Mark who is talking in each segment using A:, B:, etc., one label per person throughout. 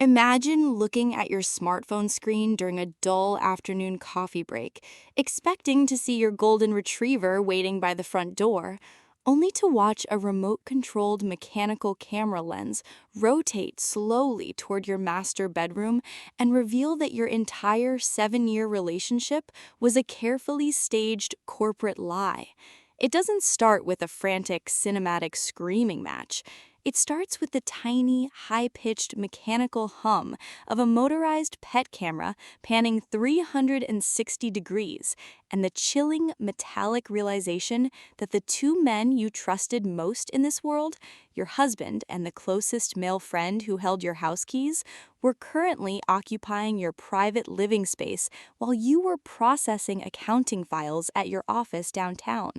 A: Imagine looking at your smartphone screen during a dull afternoon coffee break, expecting to see your golden retriever waiting by the front door, only to watch a remote controlled mechanical camera lens rotate slowly toward your master bedroom and reveal that your entire 7-year relationship was a carefully staged corporate lie. It doesn't start with a frantic cinematic screaming match. It starts with the tiny, high-pitched mechanical hum of a motorized pet camera panning 360 degrees, and the chilling, metallic realization that the two men you trusted most in this world, your husband and the closest male friend who held your house keys, were currently occupying your private living space while you were processing accounting files at your office downtown.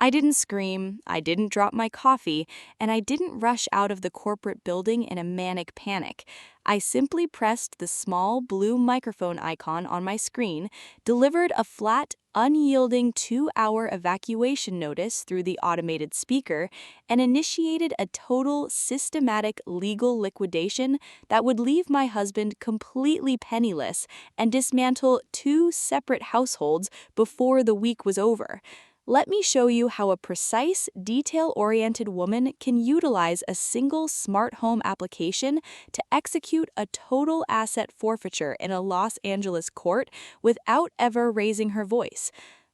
A: I didn't scream, I didn't drop my coffee, and I didn't rush out of the corporate building in a manic panic. I simply pressed the small blue microphone icon on my screen, delivered a flat, unyielding 2-hour evacuation notice through the automated speaker, and initiated a total, systematic legal liquidation that would leave my husband completely penniless and dismantle 2 separate households before the week was over. Let me show you how a precise, detail-oriented woman can utilize a single smart home application to execute a total asset forfeiture in a Los Angeles court without ever raising her voice.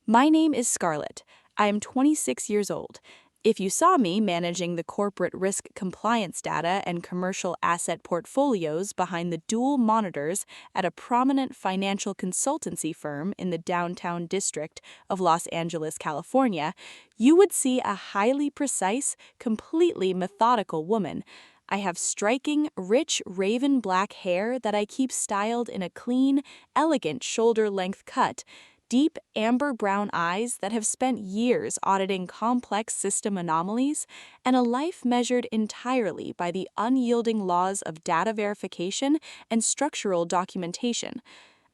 A: My name is Scarlett. I am 26 years old. If you saw me managing the corporate risk compliance data and commercial asset portfolios behind the dual monitors at a prominent financial consultancy firm in the downtown district of Los Angeles, California, you would see a highly precise, completely methodical woman. I have striking, rich raven black hair that I keep styled in a clean, elegant shoulder-length cut, deep amber brown eyes that have spent years auditing complex system anomalies, and a life measured entirely by the unyielding laws of data verification and structural documentation.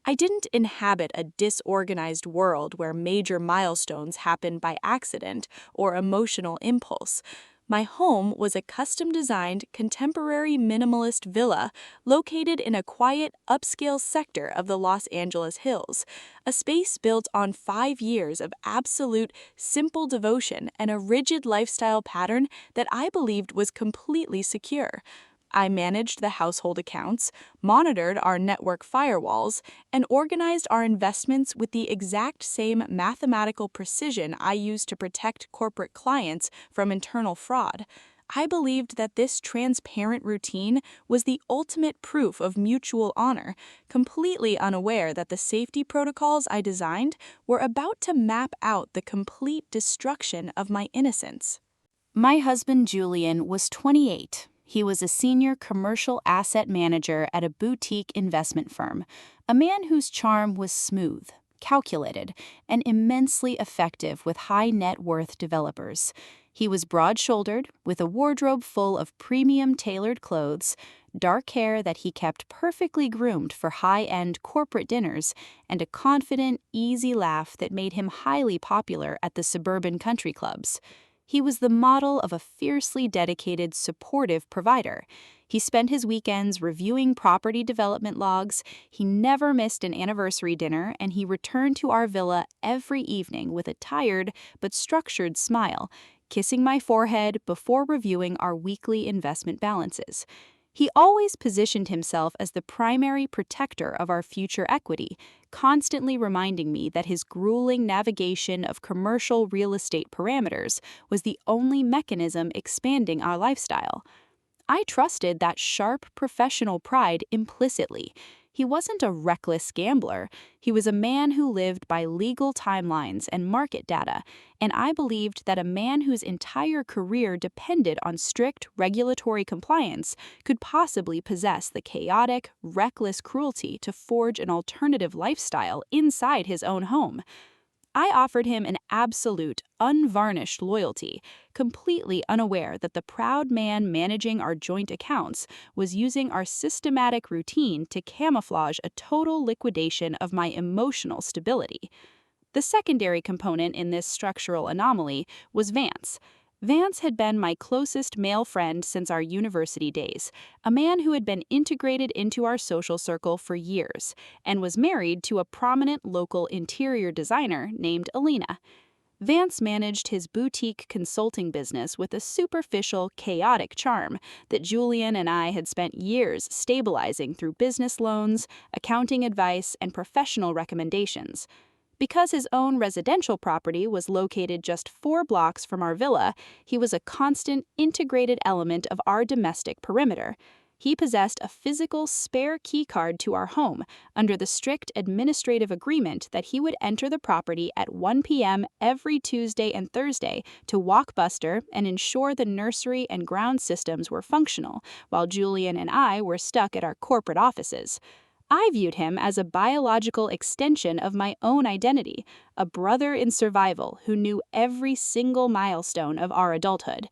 A: I didn't inhabit a disorganized world where major milestones happen by accident or emotional impulse. My home was a custom-designed, contemporary minimalist villa located in a quiet, upscale sector of the Los Angeles hills, a space built on 5 years of absolute, simple devotion and a rigid lifestyle pattern that I believed was completely secure. I managed the household accounts, monitored our network firewalls, and organized our investments with the exact same mathematical precision I used to protect corporate clients from internal fraud. I believed that this transparent routine was the ultimate proof of mutual honor, completely unaware that the safety protocols I designed were about to map out the complete destruction of my innocence. My husband Julian was 28. He was a senior commercial asset manager at a boutique investment firm, a man whose charm was smooth, calculated, and immensely effective with high net worth developers. He was broad-shouldered, with a wardrobe full of premium tailored clothes, dark hair that he kept perfectly groomed for high-end corporate dinners, and a confident, easy laugh that made him highly popular at the suburban country clubs. He was the model of a fiercely dedicated, supportive provider. He spent his weekends reviewing property development logs, he never missed an anniversary dinner, and he returned to our villa every evening with a tired but structured smile, kissing my forehead before reviewing our weekly investment balances. He always positioned himself as the primary protector of our future equity, constantly reminding me that his grueling navigation of commercial real estate parameters was the only mechanism expanding our lifestyle. I trusted that sharp professional pride implicitly. He wasn't a reckless gambler. He was a man who lived by legal timelines and market data, and I believed that a man whose entire career depended on strict regulatory compliance could possibly possess the chaotic, reckless cruelty to forge an alternative lifestyle inside his own home. I offered him an absolute, unvarnished loyalty, completely unaware that the proud man managing our joint accounts was using our systematic routine to camouflage a total liquidation of my emotional stability. The secondary component in this structural anomaly was Vance.
B: Vance had been my closest male friend since our university days, a man who had been integrated into our social circle for years, and was married to a prominent local interior designer named Alina. Vance managed his boutique consulting business with a superficial, chaotic charm that Julian and I had spent years stabilizing through business loans, accounting advice, and professional recommendations. Because his own residential property was located just 4 blocks from our villa, he was a constant, integrated element of our domestic perimeter. He possessed a physical spare keycard to our home under the strict administrative agreement that he would enter the property at 1 p.m. every Tuesday and Thursday to walk Buster and ensure the nursery and ground systems were functional, while Julian and I were stuck at our corporate offices. I viewed him as a biological extension of my own identity, a brother in survival who knew every single milestone of our adulthood.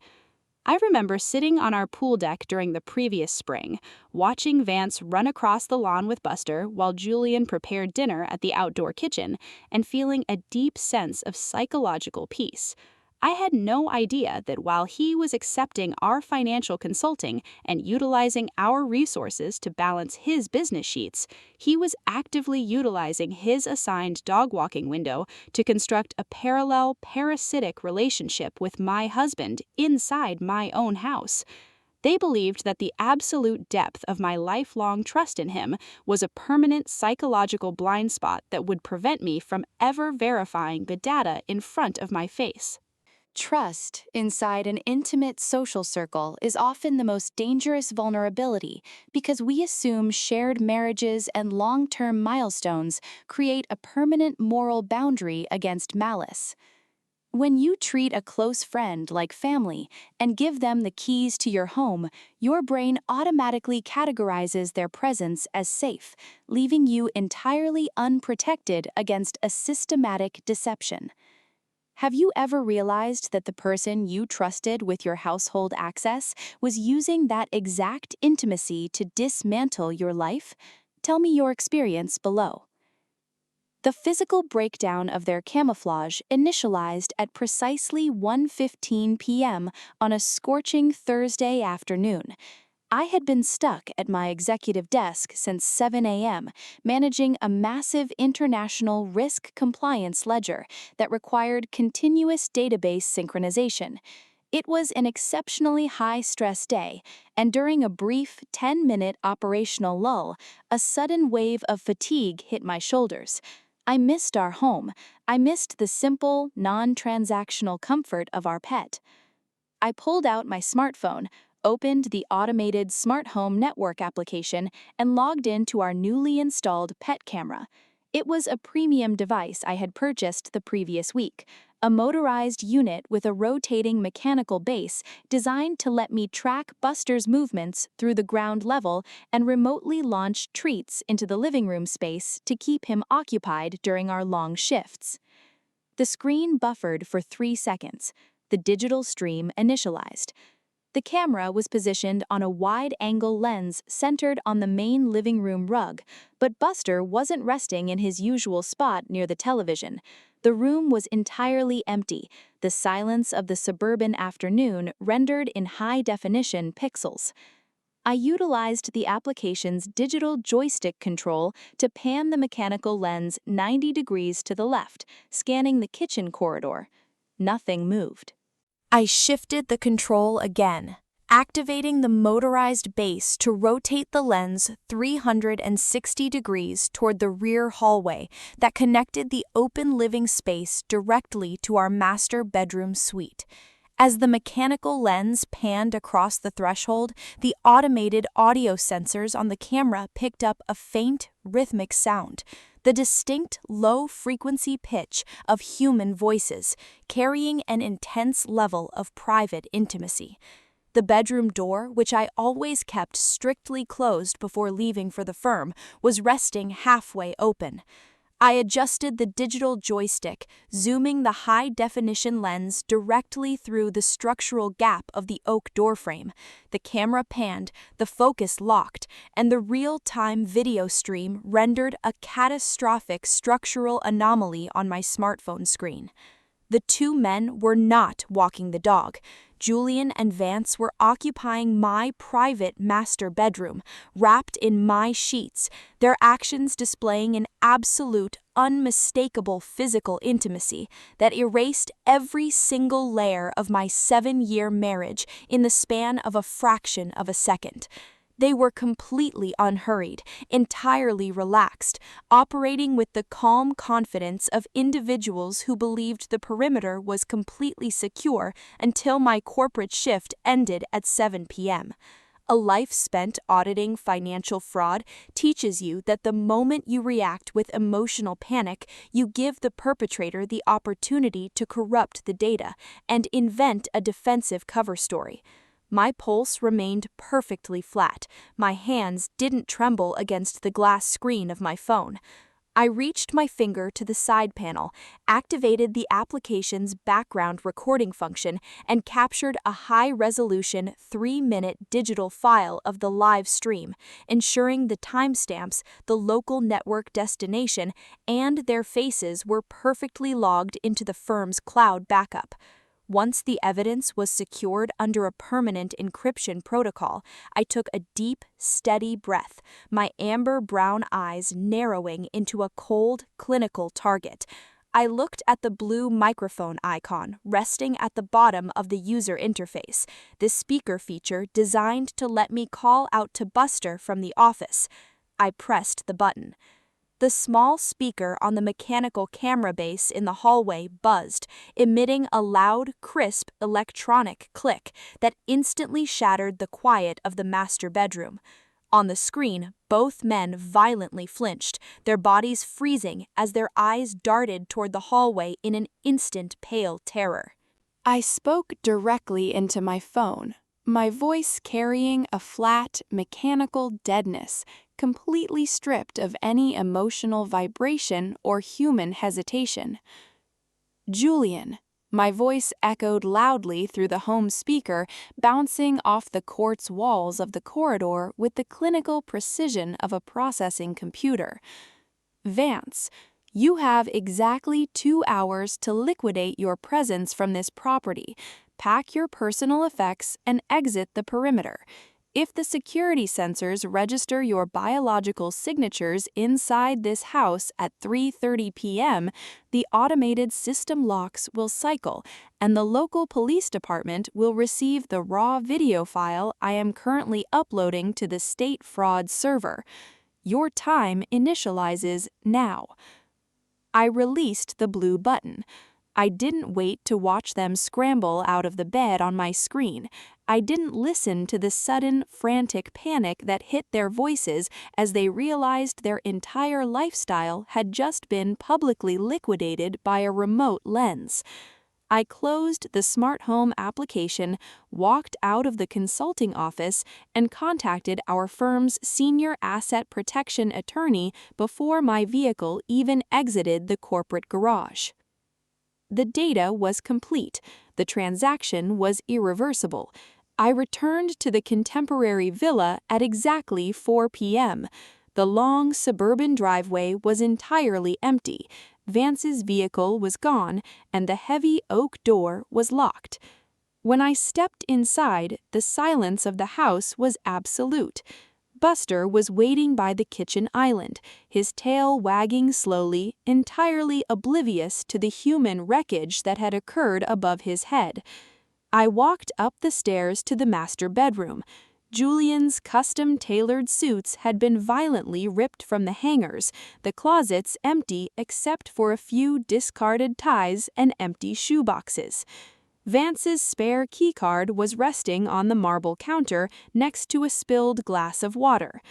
B: I remember sitting on our pool deck during the previous spring, watching Vance run across the lawn with Buster while Julian prepared dinner at the outdoor kitchen, and feeling a deep sense of psychological peace. I had no idea that while he was accepting our financial consulting and utilizing our resources to balance his business sheets, he was actively utilizing his assigned dog walking window to construct a parallel parasitic relationship with my husband inside my own house. They believed that the absolute depth of my lifelong trust in him was a permanent psychological blind spot that would prevent me from ever verifying the data in front of my face.
A: Trust inside an intimate social circle is often the most dangerous vulnerability because we assume shared marriages and long-term milestones create a permanent moral boundary against malice. When you treat a close friend like family and give them the keys to your home, your brain automatically categorizes their presence as safe, leaving you entirely unprotected against a systematic deception. Have you ever realized that the person you trusted with your household access was using that exact intimacy to dismantle your life? Tell me your experience below. The physical breakdown of their camouflage initialized at precisely 1:15 p.m. on a scorching Thursday afternoon. I had been stuck at my executive desk since 7 a.m., managing a massive international risk compliance ledger that required continuous database synchronization. It was an exceptionally high-stress day, and during a brief 10-minute operational lull, a sudden wave of fatigue hit my shoulders. I missed our home. I missed the simple, non-transactional comfort of our pet. I pulled out my smartphone, opened the automated smart home network application, and logged into our newly installed pet camera. It was a premium device I had purchased the previous week, a motorized unit with a rotating mechanical base designed to let me track Buster's movements through the ground level and remotely launch treats into the living room space to keep him occupied during our long shifts. The screen buffered for 3 seconds. The digital stream initialized. The camera was positioned on a wide-angle lens centered on the main living room rug, but Buster wasn't resting in his usual spot near the television. The room was entirely empty, the silence of the suburban afternoon rendered in high-definition pixels. I utilized the application's digital joystick control to pan the mechanical lens 90 degrees to the left, scanning the kitchen corridor. Nothing moved. I shifted the control again, activating the motorized base to rotate the lens 360 degrees toward the rear hallway that connected the open living space directly to our master bedroom suite. As the mechanical lens panned across the threshold, the automated audio sensors on the camera picked up a faint, rhythmic sound, the distinct low-frequency pitch of human voices, carrying an intense level of private intimacy. The bedroom door, which I always kept strictly closed before leaving for the firm, was resting halfway open. I adjusted the digital joystick, zooming the high-definition lens directly through the structural gap of the oak doorframe. The camera panned, the focus locked, and the real-time video stream rendered a catastrophic structural anomaly on my smartphone screen. The two men were not walking the dog. Julian and Vance were occupying my private master bedroom, wrapped in my sheets, their actions displaying an absolute, unmistakable physical intimacy that erased every single layer of my 7-year marriage in the span of a fraction of a second. They were completely unhurried, entirely relaxed, operating with the calm confidence of individuals who believed the perimeter was completely secure until my corporate shift ended at 7 p.m. A life spent auditing financial fraud teaches you that the moment you react with emotional panic, you give the perpetrator the opportunity to corrupt the data and invent a defensive cover story. My pulse remained perfectly flat. My hands didn't tremble against the glass screen of my phone. I reached my finger to the side panel, activated the application's background recording function, and captured a high-resolution 3-minute digital file of the live stream, ensuring the timestamps, the local network destination, and their faces were perfectly logged into the firm's cloud backup. Once the evidence was secured under a permanent encryption protocol, I took a deep, steady breath, my amber-brown eyes narrowing into a cold, clinical target. I looked at the blue microphone icon resting at the bottom of the user interface, the speaker feature designed to let me call out to Buster from the office. I pressed the button. The small speaker on the mechanical camera base in the hallway buzzed, emitting a loud, crisp electronic click that instantly shattered the quiet of the master bedroom. On the screen, both men violently flinched, their bodies freezing as their eyes darted toward the hallway in an instant pale terror. I spoke directly into my phone, my voice carrying a flat, mechanical deadness, completely stripped of any emotional vibration or human hesitation. Julian. My voice echoed loudly through the home speaker, bouncing off the quartz walls of the corridor with the clinical precision of a processing computer. Vance. You have exactly 2 hours to liquidate your presence from this property, pack your personal effects, and exit the perimeter. If the security sensors register your biological signatures inside this house at 3:30 p.m., the automated system locks will cycle, and the local police department will receive the raw video file I am currently uploading to the state fraud server. Your time initializes now. I released the blue button. I didn't wait to watch them scramble out of the bed on my screen. I didn't listen to the sudden, frantic panic that hit their voices as they realized their entire lifestyle had just been publicly liquidated by a remote lens. I closed the smart home application, walked out of the consulting office, and contacted our firm's senior asset protection attorney before my vehicle even exited the corporate garage. The data was complete. The transaction was irreversible. I returned to the contemporary villa at exactly 4 p.m. The long suburban driveway was entirely empty. Vance's vehicle was gone, and the heavy oak door was locked. When I stepped inside, the silence of the house was absolute. Buster was waiting by the kitchen island, his tail wagging slowly, entirely oblivious to the human wreckage that had occurred above his head. I walked up the stairs to the master bedroom. Julian's custom-tailored suits had been violently ripped from the hangers, the closets empty except for a few discarded ties and empty shoeboxes. Vance's spare keycard was resting on the marble counter next to a spilled glass of water.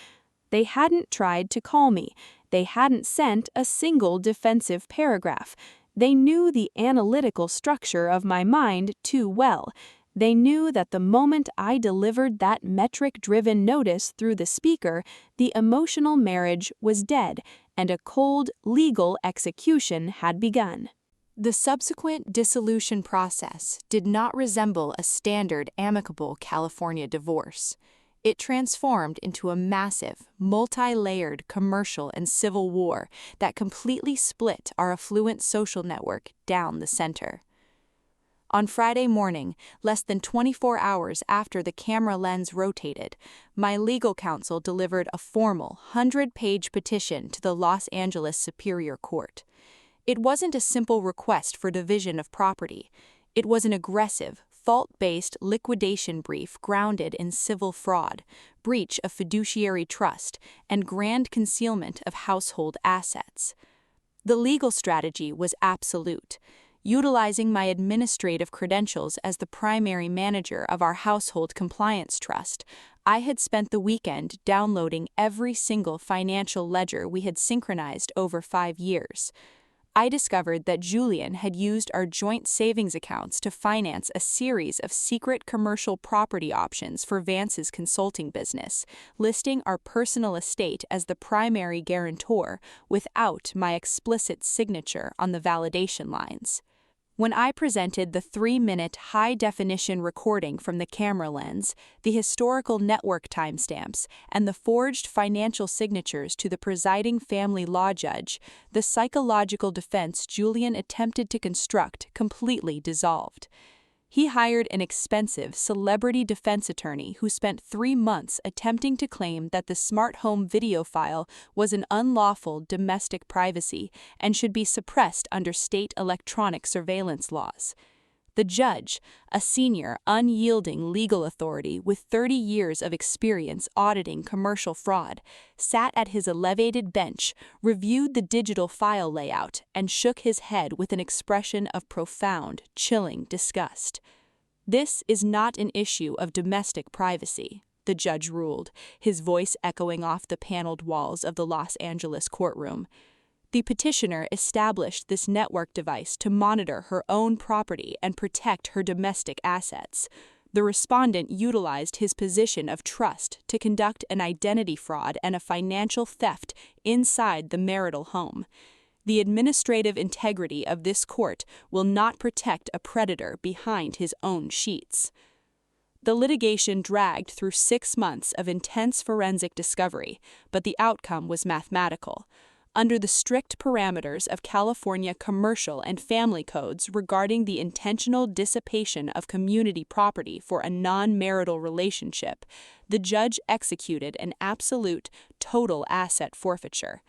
A: They hadn't tried to call me. They hadn't sent a single defensive paragraph. They knew the analytical structure of my mind too well. They knew that the moment I delivered that metric-driven notice through the speaker, the emotional marriage was dead, and a cold, legal execution had begun. The subsequent dissolution process did not resemble a standard amicable California divorce. It transformed into a massive, multi-layered commercial and civil war that completely split our affluent social network down the center. On Friday morning, less than 24 hours after the camera lens rotated, my legal counsel delivered a formal 100-page petition to the Los Angeles Superior Court. It wasn't a simple request for division of property. It was an aggressive, fault-based liquidation brief grounded in civil fraud, breach of fiduciary trust, and grand concealment of household assets. The legal strategy was absolute. Utilizing my administrative credentials as the primary manager of our household compliance trust, I had spent the weekend downloading every single financial ledger we had synchronized over 5 years. I discovered that Julian had used our joint savings accounts to finance a series of secret commercial property options for Vance's consulting business, listing our personal estate as the primary guarantor without my explicit signature on the validation lines. When I presented the 3-minute high-definition recording from the camera lens, the historical network timestamps, and the forged financial signatures to the presiding family law judge, the psychological defense Julian attempted to construct completely dissolved. He hired an expensive celebrity defense attorney who spent 3 months attempting to claim that the smart home video file was an unlawful domestic privacy and should be suppressed under state electronic surveillance laws. The judge, a senior, unyielding legal authority with 30 years of experience auditing commercial fraud, sat at his elevated bench, reviewed the digital file layout, and shook his head with an expression of profound, chilling disgust. "This is not an issue of domestic privacy," the judge ruled, his voice echoing off the paneled walls of the Los Angeles courtroom. The petitioner established this network device to monitor her own property and protect her domestic assets. The respondent utilized his position of trust to conduct an identity fraud and a financial theft inside the marital home. The administrative integrity of this court will not protect a predator behind his own sheets. The litigation dragged through 6 months of intense forensic discovery, but the outcome was mathematical. Under the strict parameters of California commercial and family codes regarding the intentional dissipation of community property for a non-marital relationship, the judge executed an absolute, total asset forfeiture.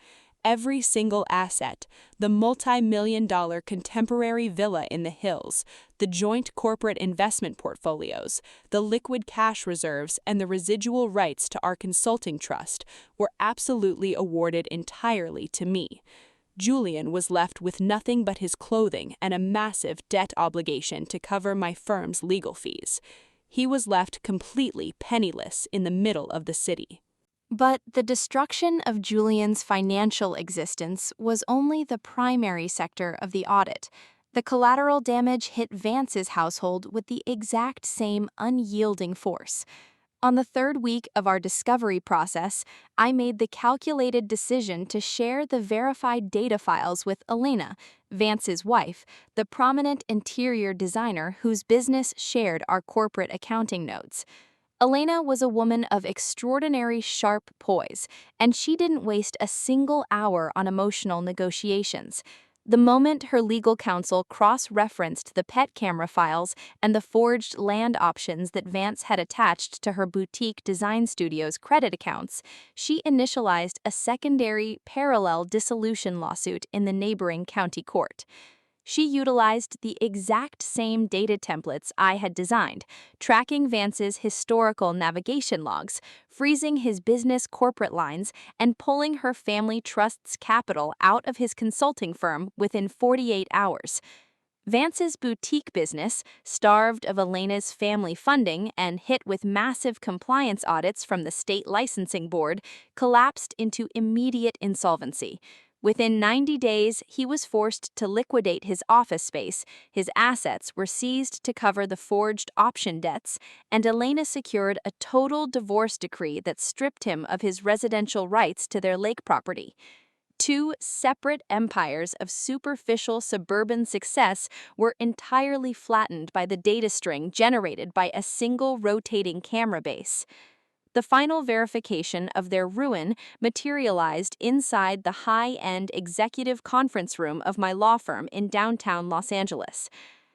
A: Every single asset, the multi-million-dollar contemporary villa in the hills, the joint corporate investment portfolios, the liquid cash reserves, and the residual rights to our consulting trust, were absolutely awarded entirely to me. Julian was left with nothing but his clothing and a massive debt obligation to cover my firm's legal fees. He was left completely penniless in the middle of the city. But the destruction of Julian's financial existence was only the primary sector of the audit. The collateral damage hit Vance's household with the exact same unyielding force. On the 3rd week of our discovery process, I made the calculated decision to share the verified data files with Elena, Vance's wife, the prominent interior designer whose business shared our corporate accounting notes. Elena was a woman of extraordinary sharp poise, and she didn't waste a single hour on emotional negotiations. The moment her legal counsel cross-referenced the pet camera files and the forged land options that Vance had attached to her boutique design studio's credit accounts, she initialized a secondary parallel dissolution lawsuit in the neighboring county court. She utilized the exact same data templates I had designed, tracking Vance's historical navigation logs, freezing his business corporate lines, and pulling her family trust's capital out of his consulting firm within 48 hours. Vance's boutique business, starved of Elena's family funding and hit with massive compliance audits from the state licensing board, collapsed into immediate insolvency. Within 90 days, he was forced to liquidate his office space, his assets were seized to cover the forged option debts, and Elena secured a total divorce decree that stripped him of his residential rights to their lake property. 2 separate empires of superficial suburban success were entirely flattened by the data string generated by a single rotating camera base. The final verification of their ruin materialized inside the high-end executive conference room of my law firm in downtown Los Angeles.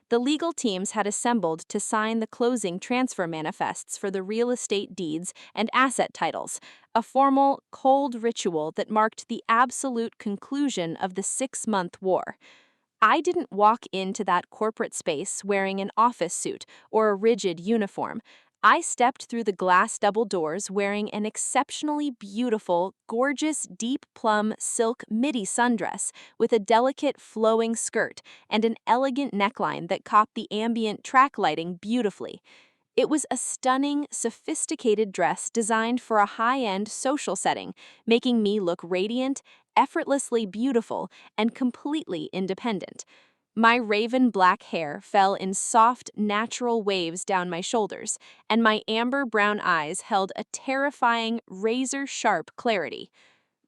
B: The legal teams had assembled to sign the closing transfer manifests for the real estate deeds and asset titles, a formal, cold ritual that marked the absolute conclusion of the 6-month war. I didn't walk into that corporate space wearing an office suit or a rigid uniform. I stepped through the glass double doors wearing an exceptionally beautiful, gorgeous deep plum silk midi sundress with a delicate flowing skirt and an elegant neckline that caught the ambient track lighting beautifully. It was a stunning, sophisticated dress designed for a high-end social setting, making me look radiant, effortlessly beautiful, and completely independent. My raven black hair fell in soft, natural waves down my shoulders, and my amber brown eyes held a terrifying, razor-sharp clarity.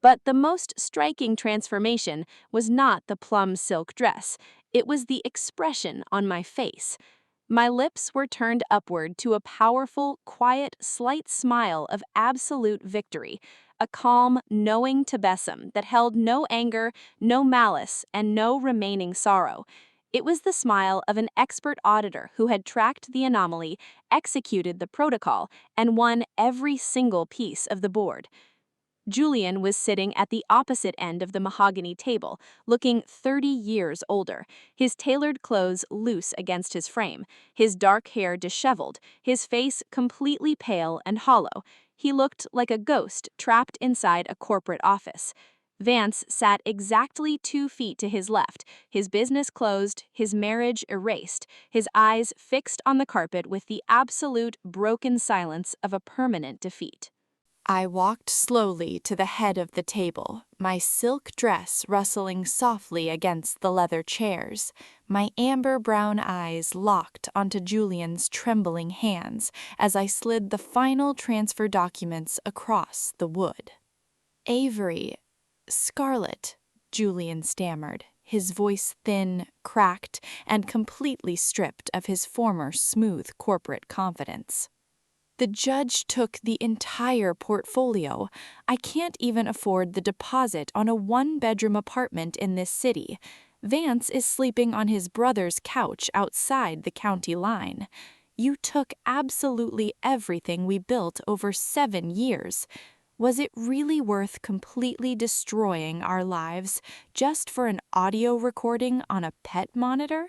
B: But the most striking transformation was not the plum silk dress, it was the expression on my face. My lips were turned upward to a powerful, quiet, slight smile of absolute victory, a calm, knowing tabassum that held no anger, no malice, and no remaining sorrow. It was the smile of an expert auditor who had tracked the anomaly, executed the protocol, and won every single piece of the board. Julian was sitting at the opposite end of the mahogany table, looking 30 years older, his tailored clothes loose against his frame, his dark hair disheveled, his face completely pale and hollow. He looked like a ghost trapped inside a corporate office. Vance sat exactly 2 feet to his left, his business closed, his marriage erased, his eyes fixed on the carpet with the absolute broken silence of a permanent defeat.
A: I walked slowly to the head of the table, my silk dress rustling softly against the leather chairs, my amber brown eyes locked onto Julian's trembling hands as I slid the final transfer documents across the wood. "Avery, Scarlett," Julian stammered, his voice thin, cracked, and completely stripped of his former smooth corporate confidence. "The judge took the entire portfolio. I can't even afford the deposit on a 1-bedroom apartment in this city. Vance is sleeping on his brother's couch outside the county line. You took absolutely everything we built over 7 years. Was it really worth completely destroying our lives just for an audio recording on a pet monitor?"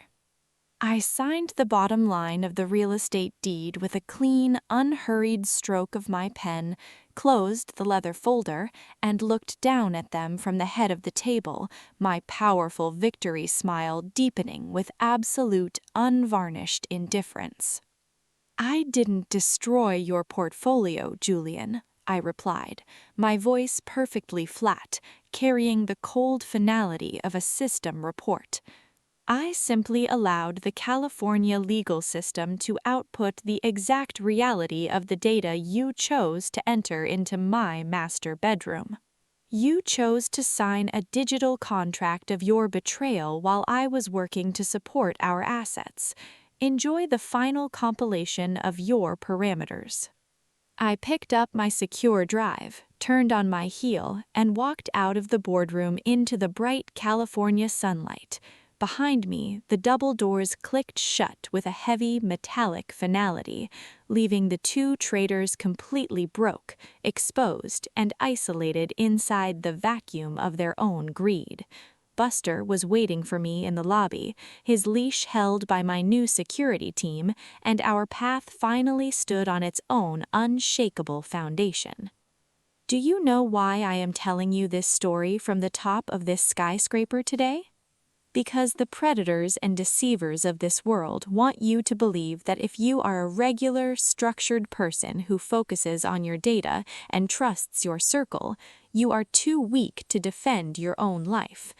A: I signed the bottom line of the real estate deed with a clean, unhurried stroke of my pen, closed the leather folder, and looked down at them from the head of the table, my powerful victory smile deepening with absolute, unvarnished indifference. "I didn't destroy your portfolio, Julian," I replied, my voice perfectly flat, carrying the cold finality of a system report. "I simply allowed the California legal system to output the exact reality of the data you chose to enter into my master bedroom. You chose to sign a digital contract of your betrayal while I was working to support our assets. Enjoy the final compilation of your parameters." I picked up my secure drive, turned on my heel, and walked out of the boardroom into the bright California sunlight. Behind me, the double doors clicked shut with a heavy, metallic finality, leaving the 2 traitors completely broke, exposed, and isolated inside the vacuum of their own greed. Buster was waiting for me in the lobby, his leash held by my new security team, and our path finally stood on its own unshakable foundation. Do you know why I am telling you this story from the top of this skyscraper today? Because the predators and deceivers of this world want you to believe that if you are a regular, structured person who focuses on your data and trusts your circle, you are too weak to defend your own life.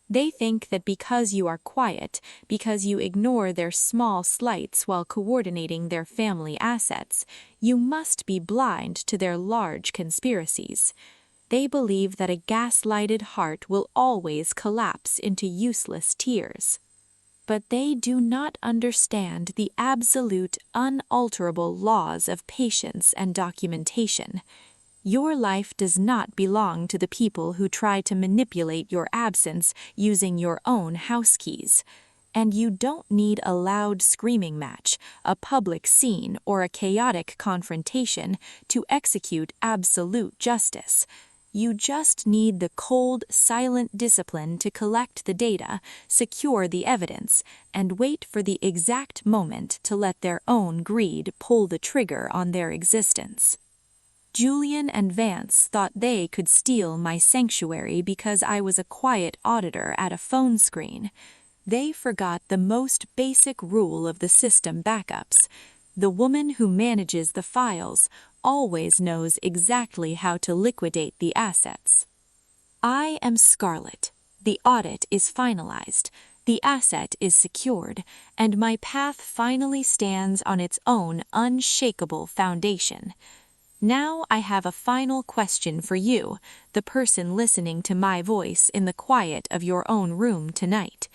A: They think that because you are quiet, because you ignore their small slights while coordinating their family assets, you must be blind to their large conspiracies. They believe that a gaslighted heart will always collapse into useless tears. But they do not understand the absolute, unalterable laws of patience and documentation. Your life does not belong to the people who try to manipulate your absence using your own house keys.
C: And you don't need a loud screaming match, a public scene, or a chaotic confrontation to execute absolute justice. You just need the cold, silent discipline to collect the data, secure the evidence, and wait for the exact moment to let their own greed pull the trigger on their existence. Julian and Vance thought they could steal my sanctuary because I was a quiet auditor at a phone screen. They forgot the most basic rule of the system backups. The woman who manages the files always knows exactly how to liquidate the assets. I am Scarlet. The audit is finalized. The asset is secured, and my path finally stands on its own unshakable foundation. Now I have a final question for you, the person listening to my voice in the quiet of your own room tonight.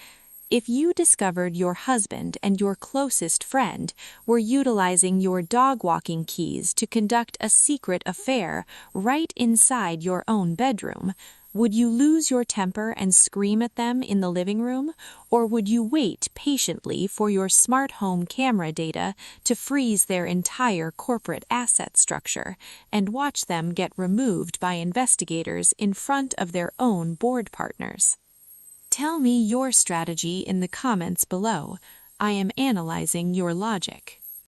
C: If you discovered your husband and your closest friend were utilizing your dog-walking keys to conduct a secret affair right inside your own bedroom, would you lose your temper and scream at them in the living room, or would you wait patiently for your smart home camera data to freeze their entire corporate asset structure and watch them get removed by investigators in front of their own board partners? Tell me your strategy in the comments below. I am analyzing your logic.